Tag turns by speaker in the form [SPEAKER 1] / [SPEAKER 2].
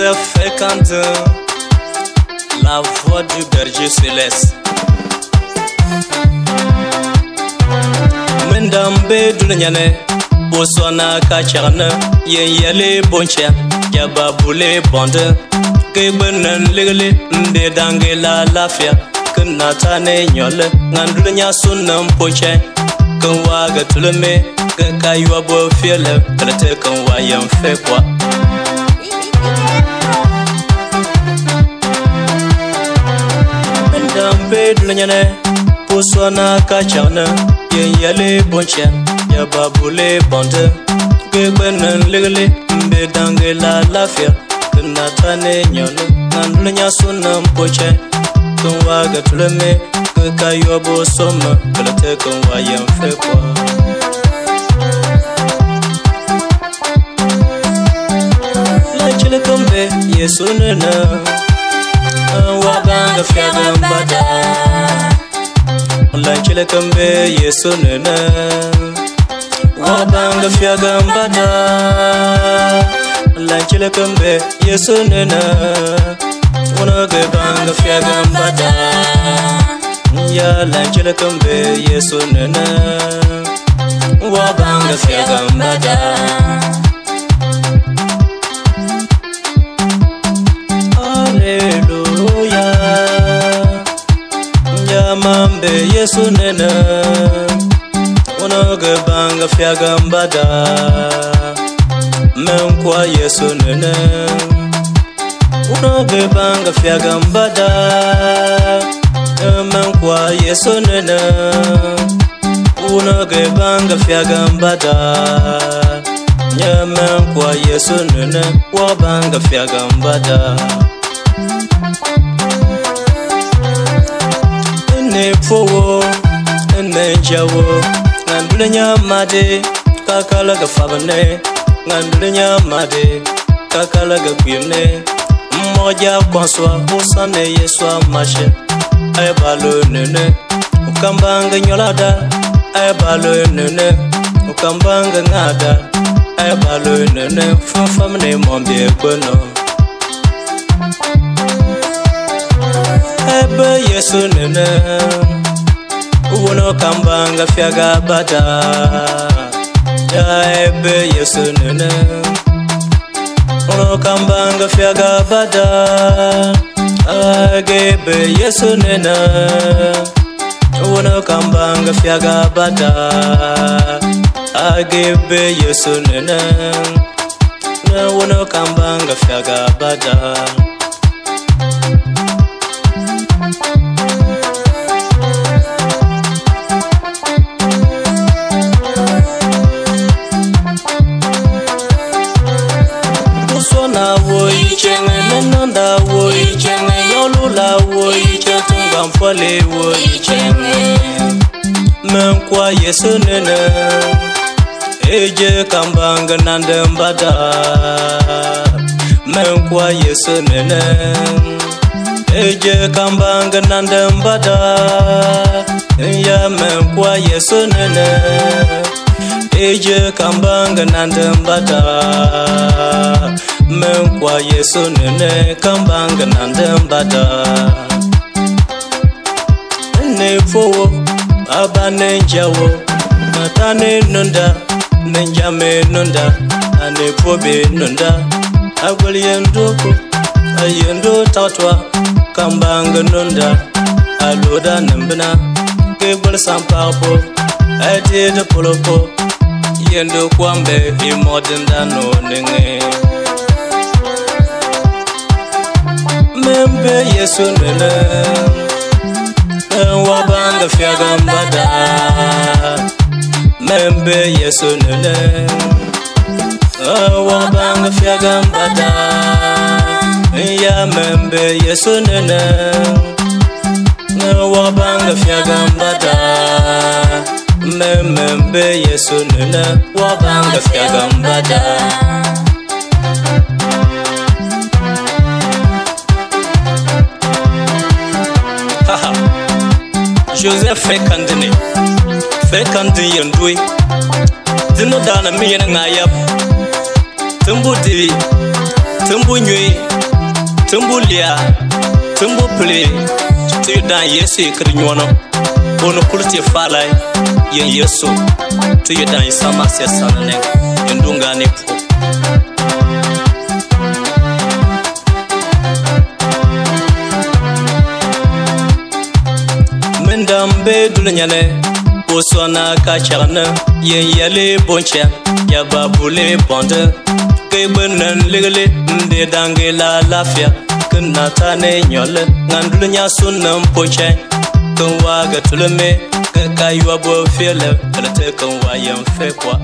[SPEAKER 1] Joseph Fécandin, la voix du berger céleste. Mendambe dunyane, Boswana kacharne, yen yele boncha, yababule bonde, kebenen legale, nde dange la lafia, kenatane nyole, ngandulnya sunam poche, kenwaga tuleme, kaywa bo fiele, krete kenwa yem fe kwa. Mendambe dunyane, Boswana kacharne, yen yele boncha, yababule bonde, kebenen legale, nde dange la lafia, kenatane nyole, ngandulnya sunam poche, kenwaga tuleme, kaywa bo soma, krete kenwa yem fe kwa. Kambe Yesu nena wabanga fiaga mbada lanchile kambe Yesu nena wabanga fiaga mbada lanchile kambe Yesu nena unoge banga fiaga mbada ya lanchile kambe Yesu nena wabanga fiaga mbada. Mambe Yesu nena unoge banga fiaga mbada menkwa Yesu nena unoge banga fiaga mbada menkwa Yesu nena unoge banga fiaga mbada menkwa Yesu nena wa banga fiaga mbada. Ne fowo ne jawo ngandulenya made kakala ga fabane ngandulenya made kakala ga kwine mmoja kwanswa usane Yesu amashe ayabalo nene ukambanga nyolada ayabalo nene ukambanga ngada ayabalo nene fafamne mombe gbono ebe Yesu nene uno kambanga fiaga bada ya ebe Yesu nene uno kambanga fiaga bada agebe Yesu nene uno kambanga fiaga bada agebe Yesu nene uno kambanga fiaga bada. Sona woi chenge nenda woi chenge yolula woi chetunga mfole woi chenge menkwa Yesu nene eje kambanga nande mbada menkwa Yesu nene eje kambanga nande mbada ya menkwa Yesu nene eje kambanga nande mbada menkwa Yesu nene kambanga nande mbada ne fowo abane njawo matane nunda nenjame nunda ane fobe nunda agwali yendoko ayendo tatwa kambanga nunda aloda nembina kebol sampapo ate de polopo yendo kwambe imodenda no nenge membe Yesu nene wabanga fiaga mbada membe Yesu nene wabanga fiaga mbada ya membe Yesu nene wabanga fiaga mbada membe Yesu nene wabanga fiaga mbada. Joseph Fécandin Fécandin yendui dino dana miyena ngayap tumbudi tumbu nyui tumbu lia tumbu pli tu dan yesu kriñono bono kulti falay yen yesu tu dan sama sesanane ndunga ne po mendambe dulnyane osona ka charna yen yale boncha ya babule bonde ke benan legale nde dange la lafia kana tane nyole ngandulnya sunam poche kan waga tulme ka kaywa bo fele kala te kan wayan fe kwa